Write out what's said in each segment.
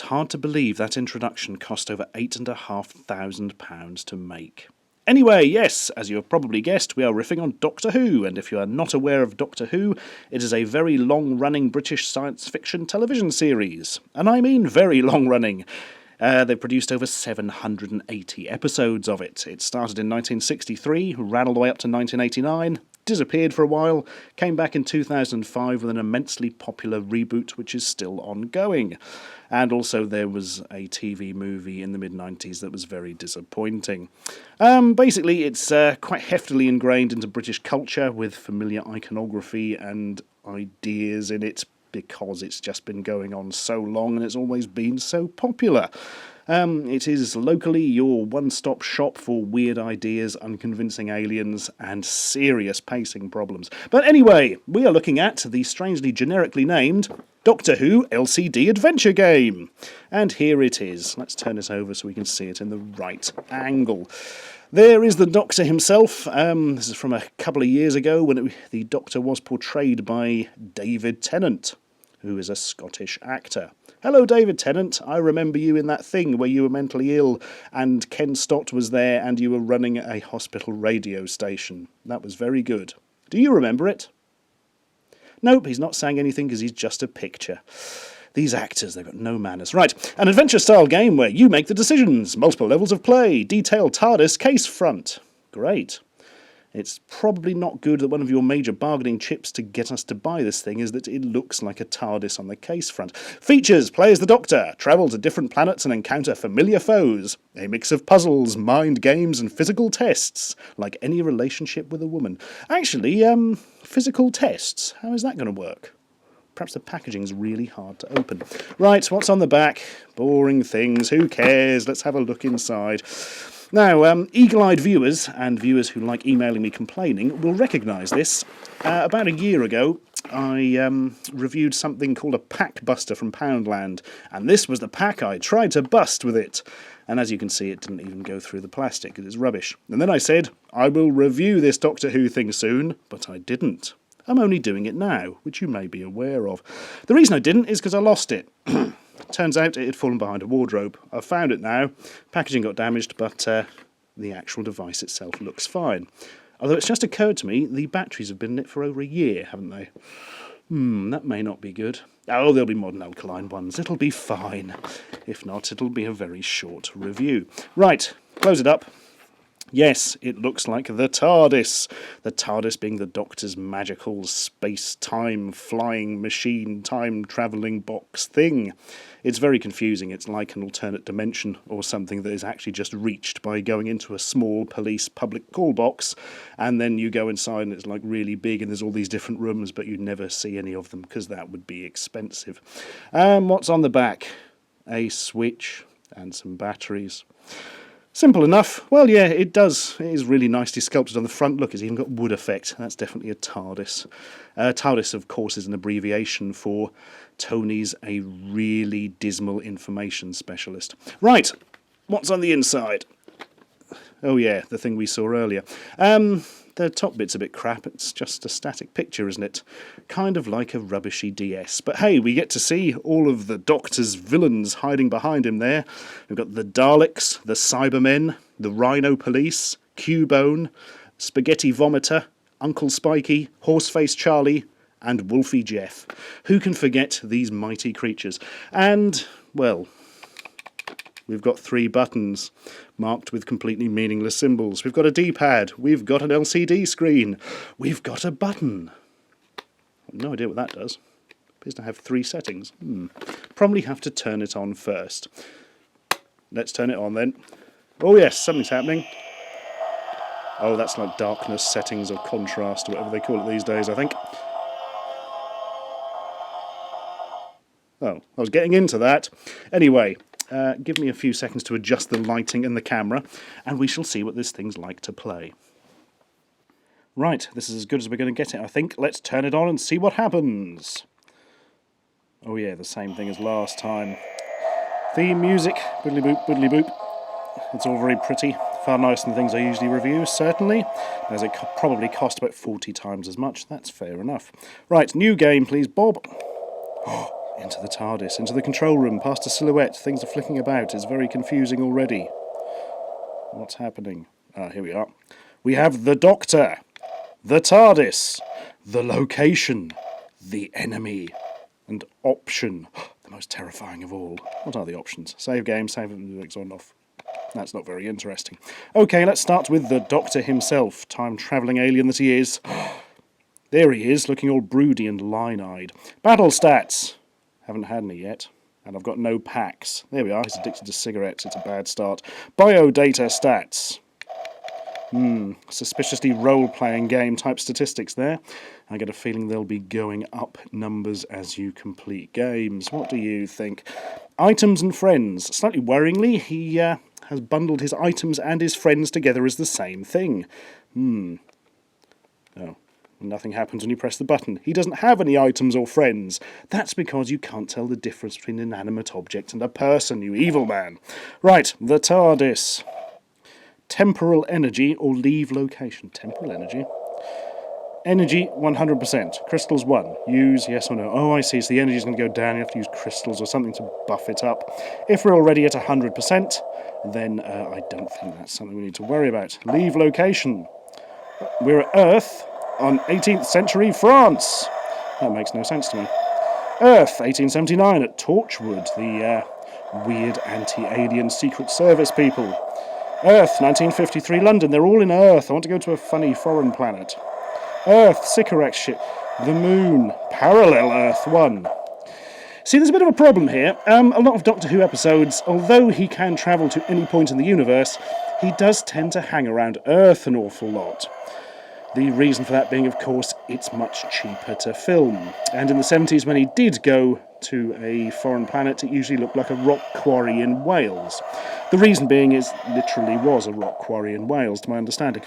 It's hard to believe that introduction cost over £8,500 to make. Anyway, yes, as you have probably guessed, we are riffing on Doctor Who, and if you are not aware of Doctor Who, it is a very long-running British science fiction television series. And I mean very long-running. They've produced over 780 episodes of it. It started in 1963, ran all the way up to 1989, disappeared for a while, came back in 2005 with an immensely popular reboot which is still ongoing. And also there was a TV movie in the mid-90s that was very disappointing. Basically, it's quite heftily ingrained into British culture with familiar iconography and ideas in it because it's just been going on so long and it's always been so popular. It is locally your one-stop shop for weird ideas, unconvincing aliens, and serious pacing problems. But anyway, we are looking at the strangely generically named Doctor Who LCD Adventure Game. And here it is. Let's turn this over so we can see it in the right angle. There is the Doctor himself. This is from a couple of years ago when the Doctor was portrayed by David Tennant, who is a Scottish actor. Hello, David Tennant. I remember you in that thing where you were mentally ill and Ken Stott was there and you were running a hospital radio station. That was very good. Do you remember it? Nope, he's not saying anything because he's just a picture. These actors, they've got no manners. Right, an adventure-style game where you make the decisions. Multiple levels of play. Detailed TARDIS case front. Great. It's probably not good that one of your major bargaining chips to get us to buy this thing is that it looks like a TARDIS on the case front. Features: play as the Doctor, travel to different planets and encounter familiar foes. A mix of puzzles, mind games and physical tests, like any relationship with a woman. Actually, physical tests, how is that going to work? Perhaps the packaging's really hard to open. Right, what's on the back? Boring things, who cares? Let's have a look inside. Now, eagle-eyed viewers, and viewers who like emailing me complaining, will recognise this. About a year ago, I reviewed something called a pack buster from Poundland, and this was the pack I tried to bust with it. And as you can see, it didn't even go through the plastic, it is rubbish. And then I said, I will review this Doctor Who thing soon, but I didn't. I'm only doing it now, which you may be aware of. The reason I didn't is because I lost it. Turns out it had fallen behind a wardrobe. I've found it now. Packaging got damaged, but the actual device itself looks fine. Although it's just occurred to me, the batteries have been in it for over a year, haven't they? That may not be good. Oh, there'll be modern alkaline ones. It'll be fine. If not, it'll be a very short review. Right, close it up. Yes, it looks like the TARDIS. The TARDIS being the Doctor's magical space-time flying machine time-travelling box thing. It's very confusing. It's like an alternate dimension or something that is actually just reached by going into a small police public call box, and then you go inside and it's like really big and there's all these different rooms, but you never see any of them because that would be expensive. What's on the back? A switch and some batteries. Simple enough. Well, yeah, it does. It is really nicely sculpted on the front. Look, it's even got wood effect. That's definitely a TARDIS. TARDIS, of course, is an abbreviation for Tony's a really dismal information specialist. Right, what's on the inside? Oh, yeah, the thing we saw earlier. The top bit's a bit crap. It's just a static picture, isn't it? Kind of like a rubbishy DS. But hey, we get to see all of the Doctor's villains hiding behind him there. We've got the Daleks, the Cybermen, the Rhino Police, Cubone, Spaghetti Vomiter, Uncle Spiky, Horseface Charlie, and Wolfie Jeff. Who can forget these mighty creatures? And, well, we've got 3 buttons marked with completely meaningless symbols. We've got a D-pad. We've got an LCD screen. We've got a button. No idea what that does. Appears to have 3 settings. Probably have to turn it on first. Let's turn it on then. Oh yes, something's happening. Oh, that's like darkness settings or contrast or whatever they call it these days, I think. Oh, I was getting into that. Anyway, give me a few seconds to adjust the lighting and the camera, and we shall see what this thing's like to play. Right, this is as good as we're going to get it, I think. Let's turn it on and see what happens. Oh yeah, the same thing as last time. Theme music, boodly boop, boodly boop. It's all very pretty, far nicer than things I usually review, certainly. As it probably cost about 40 times as much, that's fair enough. Right, new game please, Bob. Oh, Into the TARDIS, into the control room, past a silhouette. Things are flicking about. It's very confusing already. What's happening? Ah, here we are. We have the Doctor, the TARDIS, the location, the enemy, and option. The most terrifying of all. What are the options? Save game, save it, on off. That's not very interesting. Okay, let's start with the Doctor himself, time-travelling alien that he is. There he is, looking all broody and line-eyed. Battle stats. Haven't had any yet. And I've got no packs. There we are, he's addicted to cigarettes. It's a bad start. Biodata stats. Suspiciously role-playing game type statistics there. I get a feeling they'll be going up numbers as you complete games. What do you think? Items and friends. Slightly worryingly, he has bundled his items and his friends together as the same thing. Oh. Nothing happens when you press the button. He doesn't have any items or friends. That's because you can't tell the difference between an inanimate object and a person, you evil man. Right, the TARDIS. Temporal energy or leave location. Temporal energy. Energy, 100%. Crystals, 1. Use, yes or no. Oh, I see. So the energy's going to go down. You have to use crystals or something to buff it up. If we're already at 100%, then I don't think that's something we need to worry about. Leave location. We're at Earth. On 18th century France. That makes no sense to me. Earth, 1879, at Torchwood, the weird anti-alien Secret Service people. Earth, 1953, London. They're all in Earth. I want to go to a funny foreign planet. Earth, Sycorax ship. The Moon, Parallel Earth 1. See, there's a bit of a problem here. A lot of Doctor Who episodes, although he can travel to any point in the universe, he does tend to hang around Earth an awful lot. The reason for that being, of course, it's much cheaper to film. And in the 70s, when he did go to a foreign planet, it usually looked like a rock quarry in Wales. The reason being is literally was a rock quarry in Wales, to my understanding.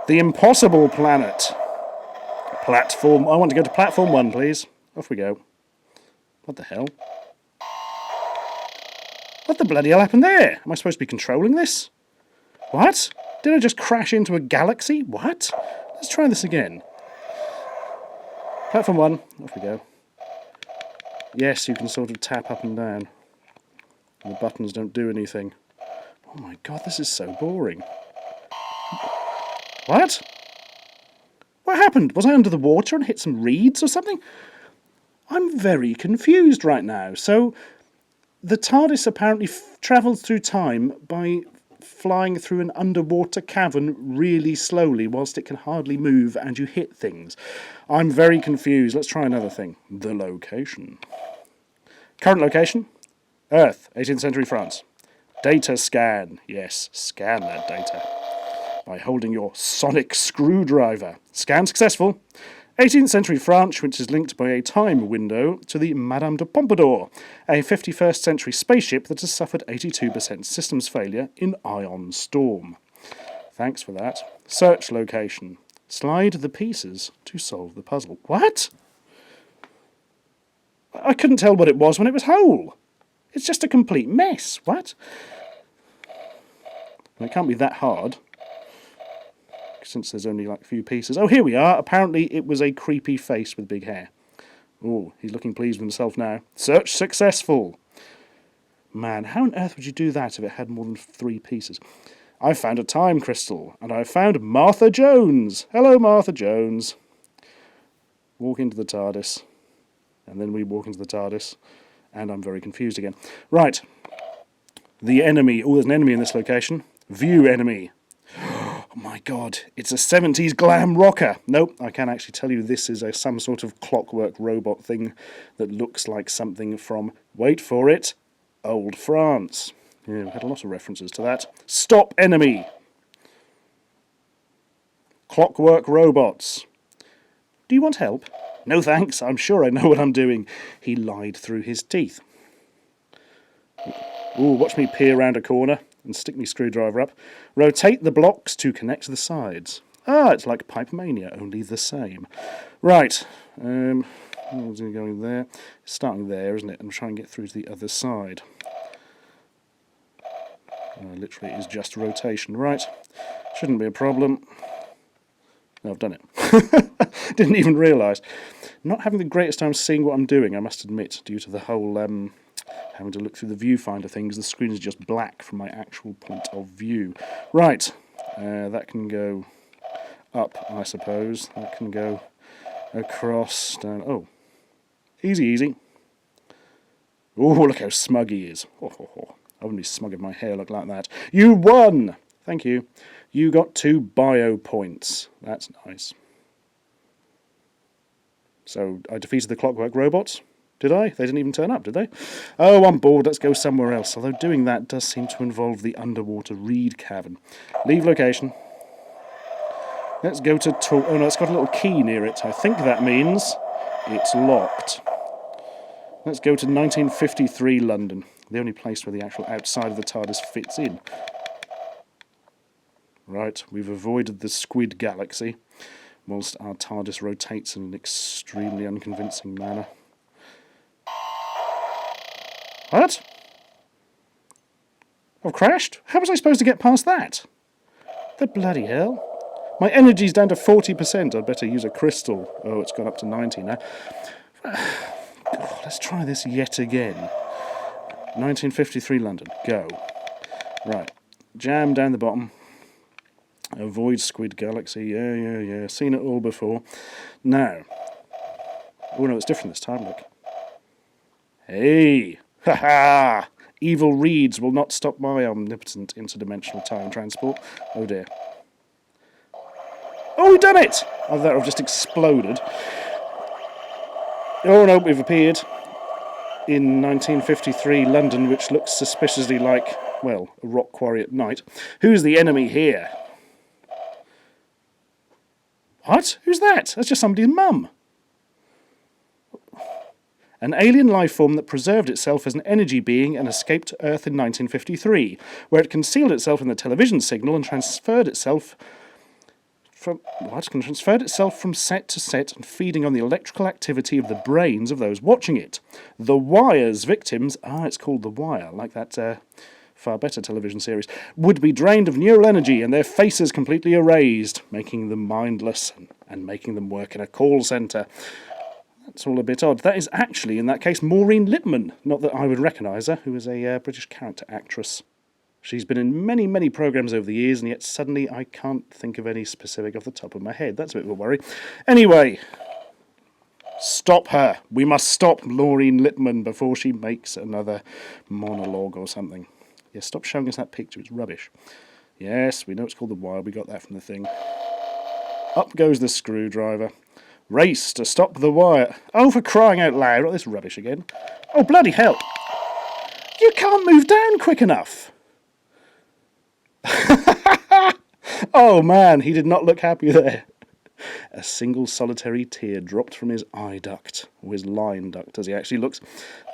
The Impossible Planet. Platform. I want to go to Platform 1, please. Off we go. What the hell? What the bloody hell happened there? Am I supposed to be controlling this? What? Did I just crash into a galaxy? What? Let's try this again. Platform 1. Off we go. Yes, you can sort of tap up and down. And the buttons don't do anything. Oh my god, this is so boring. What? What happened? Was I under the water and hit some reeds or something? I'm very confused right now. So, the TARDIS apparently travels through time by flying through an underwater cavern really slowly whilst it can hardly move and you hit things. I'm very confused. Let's try another thing. The location. Current location? Earth, 18th century France. Data scan. Yes, scan that data by holding your sonic screwdriver. Scan successful. 18th century France, which is linked by a time window to the Madame de Pompadour, a 51st century spaceship that has suffered 82% systems failure in ion storm. Thanks for that. Search location. Slide the pieces to solve the puzzle. What? I couldn't tell what it was when it was whole. It's just a complete mess. What? Well, it can't be that hard, since there's only like a few pieces. Oh, here we are. Apparently it was a creepy face with big hair. Oh, he's looking pleased with himself now. Search successful. Man, how on earth would you do that if it had more than 3 pieces? I found a time crystal, and I found Martha Jones. Hello, Martha Jones. Walk into the TARDIS. And then we walk into the TARDIS. And I'm very confused again. Right. The enemy. Oh, there's an enemy in this location. View enemy. Oh my god, it's a 70s glam rocker. Nope, I can actually tell you this is some sort of clockwork robot thing that looks like something from, wait for it, old France. Yeah, we had a lot of references to that. Stop enemy. Clockwork robots. Do you want help? No thanks, I'm sure I know what I'm doing. He lied through his teeth. Ooh, watch me peer around a corner and stick my screwdriver up. Rotate the blocks to connect the sides. Ah, it's like Pipe Mania, only the same. Right. What's going there? It's starting there, isn't it? And try and get through to the other side. Literally, it is just rotation. Right. Shouldn't be a problem. No, I've done it. Didn't even realise. Not having the greatest time seeing what I'm doing, I must admit, due to the whole having to look through the viewfinder things. The screen is just black from my actual point of view. Right, that can go up, I suppose. That can go across, down. Oh, easy, easy. Oh, look how smug he is. I wouldn't be smug if my hair looked like that. You won! Thank you. You got 2 bio points. That's nice. So I defeated the Clockwork Robots. Did I? They didn't even turn up, did they? Oh, I'm bored. Let's go somewhere else. Although doing that does seem to involve the underwater reed cavern. Leave location. Let's go to... Oh, no, it's got a little key near it. I think that means it's locked. Let's go to 1953 London. The only place where the actual outside of the TARDIS fits in. Right, we've avoided the Squid Galaxy, whilst our TARDIS rotates in an extremely unconvincing manner. What? I've crashed? How was I supposed to get past that? The bloody hell. My energy's down to 40%. I'd better use a crystal. Oh, it's gone up to 90 now. Let's try this yet again. 1953 London. Go. Right. Jam down the bottom. Avoid Squid Galaxy. Yeah. Seen it all before. Now. Oh no, it's different this time, look. Hey! Ha ha! Evil reeds will not stop my omnipotent interdimensional time transport. Oh dear. Oh, we've done it! Oh, that would have just exploded. Oh no, we've appeared in 1953 London, which looks suspiciously like, well, a rock quarry at night. Who's the enemy here? What? Who's that? That's just somebody's mum. An alien life form that preserved itself as an energy being and escaped to Earth in 1953, where it concealed itself in the television signal and transferred itself from set to set and feeding on the electrical activity of the brains of those watching it. The Wire's victims, it's called The Wire, like that far better television series, would be drained of neural energy and their faces completely erased, making them mindless and making them work in a call centre. That's all a bit odd. That is actually, in that case, Maureen Lipman. Not that I would recognise her, who is a British character actress. She's been in many, many programmes over the years, and yet suddenly I can't think of any specific off the top of my head. That's a bit of a worry. Anyway, stop her. We must stop Maureen Lipman before she makes another monologue or something. Yeah, stop showing us that picture. It's rubbish. Yes, we know it's called The Wire. We got that from the thing. Up goes the screwdriver. Race to stop the wire. Oh, for crying out loud. Not this rubbish again. Oh, bloody hell. You can't move down quick enough. Oh, man, he did not look happy there. A single solitary tear dropped from his eye duct, or his line duct, as he actually looks.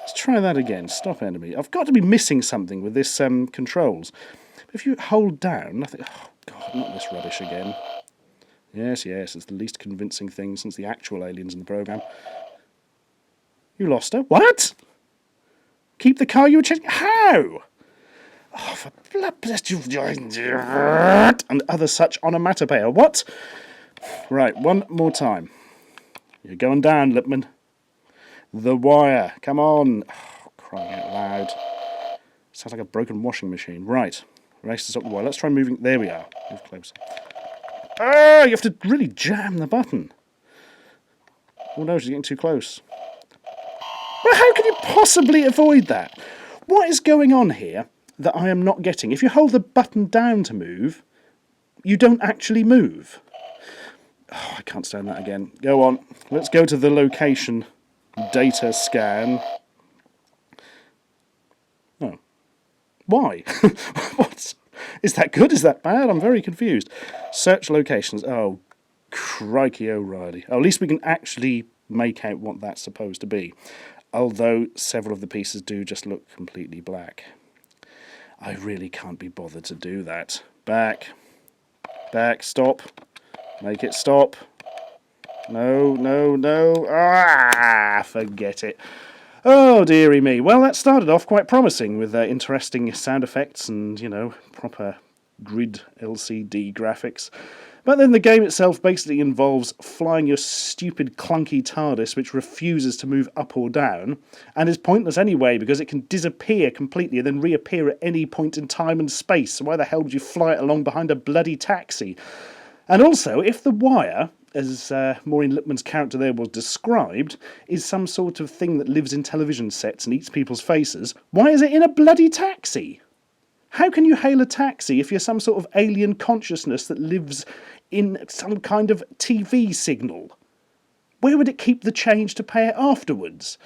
Let's try that again. Stop enemy. I've got to be missing something with this controls. If you hold down, nothing. Oh, God, not this rubbish again. Yes, it's the least convincing thing since the actual aliens in the programme. You lost her? What? Keep the car you were chasing? How? Oh, for blood... And other such onomatopoeia. What? Right, one more time. You're going down, Lipman. The Wire. Come on. Oh, crying out loud. Sounds like a broken washing machine. Right. Race to stop the wire. Let's try moving... There we are. Move closer. Oh, you have to really jam the button. Oh no, she's getting too close. Well, how can you possibly avoid that? What is going on here that I am not getting? If you hold the button down to move, you don't actually move. Oh, I can't stand that again. Go on. Let's go to the location data scan. Oh. Why? What? Is that good? Is that bad? I'm very confused. Search locations. Oh, crikey O'Reilly. Oh, at least we can actually make out what that's supposed to be. Although several of the pieces do just look completely black. I really can't be bothered to do that. Back. Back. Stop. Make it stop. No. Forget it. Oh, dearie me. Well, that started off quite promising with interesting sound effects and, proper grid LCD graphics. But then the game itself basically involves flying your stupid clunky TARDIS which refuses to move up or down, and is pointless anyway because it can disappear completely and then reappear at any point in time and space, so why the hell would you fly it along behind a bloody taxi? And also, if the wire, as Maureen Lipman's character there was described, is some sort of thing that lives in television sets and eats people's faces, why is it in a bloody taxi? How can you hail a taxi if you're some sort of alien consciousness that lives in some kind of TV signal? Where would it keep the change to pay it afterwards?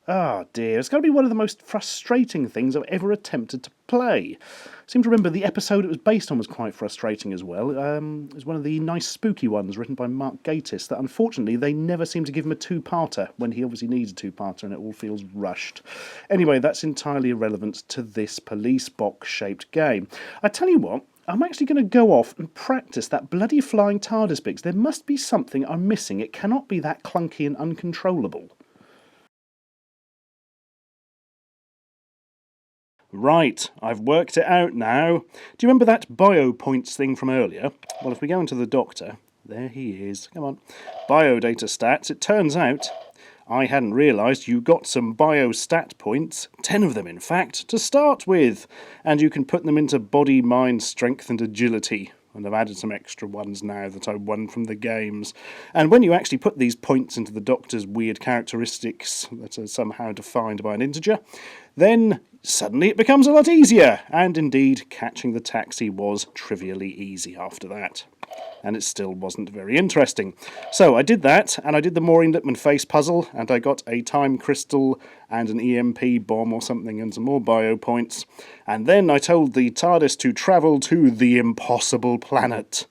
Ah, dear, it's got to be one of the most frustrating things I've ever attempted to play. I seem to remember the episode it was based on was quite frustrating as well. It was one of the nice spooky ones written by Mark Gatiss that unfortunately they never seem to give him a two-parter when he obviously needs a two-parter and it all feels rushed. Anyway, that's entirely irrelevant to this police box-shaped game. I tell you what, I'm actually going to go off and practice that bloody flying TARDIS bits. There must be something I'm missing. It cannot be that clunky and uncontrollable. Right, I've worked it out now. Do you remember that bio points thing from earlier? Well, if we go into the Doctor, there he is. Come on. Biodata stats. It turns out I hadn't realised you got some bio stat points, 10 of them in fact, to start with. And you can put them into body, mind, strength and agility. And I've added some extra ones now that I won from the games. And when you actually put these points into the Doctor's weird characteristics that are somehow defined by an integer, then suddenly it becomes a lot easier. And indeed, catching the taxi was trivially easy after that. And it still wasn't very interesting. So I did that, and I did the Maureen Lipman face puzzle, and I got a time crystal and an EMP bomb or something and some more bio points. And then I told the TARDIS to travel to the impossible planet.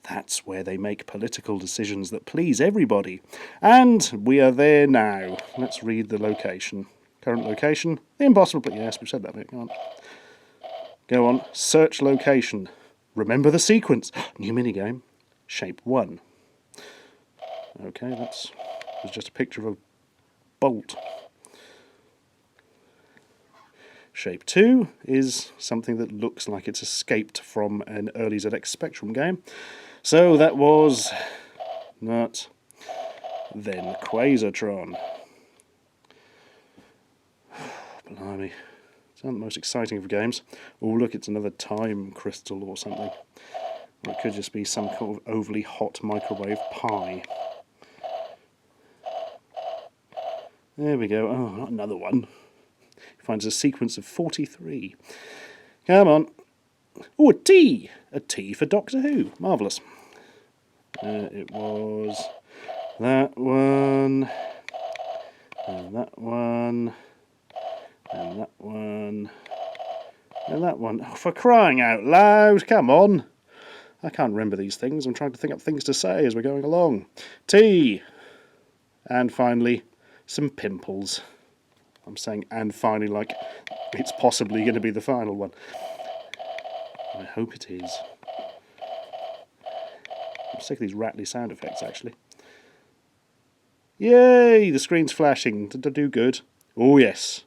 That's where they make political decisions that please everybody. And we are there now. Let's read the location. Current location. The impossible planet. Yes, we've said that bit. Go on. Go on. Search location. Remember the sequence. New minigame. Shape 1. Okay, that's just a picture of a bolt. Shape 2 is something that looks like it's escaped from an early ZX Spectrum game. So that was not then Quasatron. Blimey. It's not the most exciting of games. Oh look, it's another time crystal or something. Or it could just be some kind of overly hot microwave pie. There we go. Oh, not another one. He finds a sequence of 43. Come on. Oh, a T! A T for Doctor Who. Marvellous. It was that one, and that one, and that one, and that one. Oh, for crying out loud, come on. I can't remember these things. I'm trying to think up things to say as we're going along. T. And finally, some pimples. I'm saying and finally like it's possibly going to be the final one. I hope it is. I'm sick of these rattly sound effects, actually. Yay! The screen's flashing. Did I do good? Oh, yes.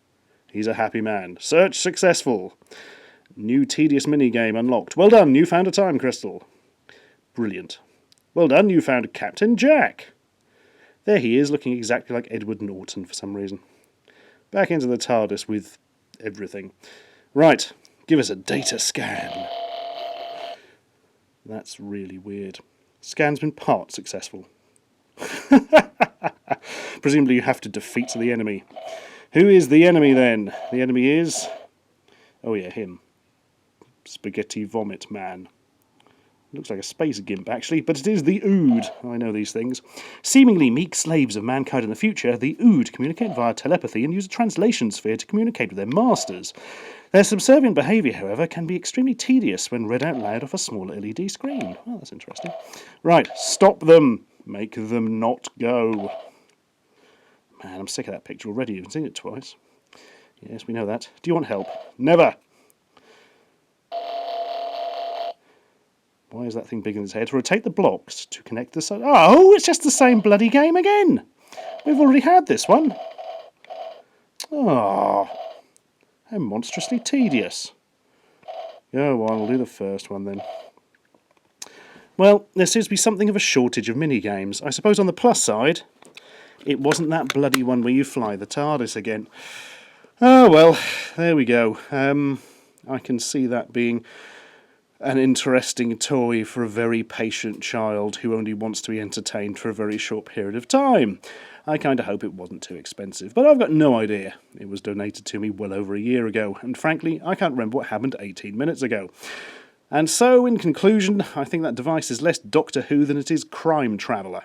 He's a happy man. Search successful. New tedious minigame unlocked. Well done, you found a time crystal. Brilliant. Well done, you found Captain Jack. There he is, looking exactly like Edward Norton for some reason. Back into the TARDIS with everything. Right, give us a data scan. That's really weird. Scan's been part successful. Presumably you have to defeat the enemy. Who is the enemy then? The enemy is... oh yeah, him. Spaghetti Vomit Man. Looks like a space gimp, actually, but it is the Ood. I know these things. Seemingly meek slaves of mankind in the future, the Ood communicate via telepathy and use a translation sphere to communicate with their masters. Their subservient behaviour, however, can be extremely tedious when read out loud off a small LED screen. Oh, that's interesting. Right, stop them. Make them not go. Man, I'm sick of that picture already. You've seen it twice. Yes, we know that. Do you want help? Never. Why is that thing big in his head? Rotate the blocks to connect the side. Oh, it's just the same bloody game again. We've already had this one. Oh, how monstrously tedious. Go on, we'll do the first one then. Well, there seems to be something of a shortage of minigames. I suppose on the plus side, it wasn't that bloody one where you fly the TARDIS again. Oh well, there we go. I can see that being an interesting toy for a very patient child who only wants to be entertained for a very short period of time. I kind of hope it wasn't too expensive, but I've got no idea. It was donated to me well over a year ago, and frankly, I can't remember what happened 18 minutes ago. And so, in conclusion, I think that device is less Doctor Who than it is Crime Traveller.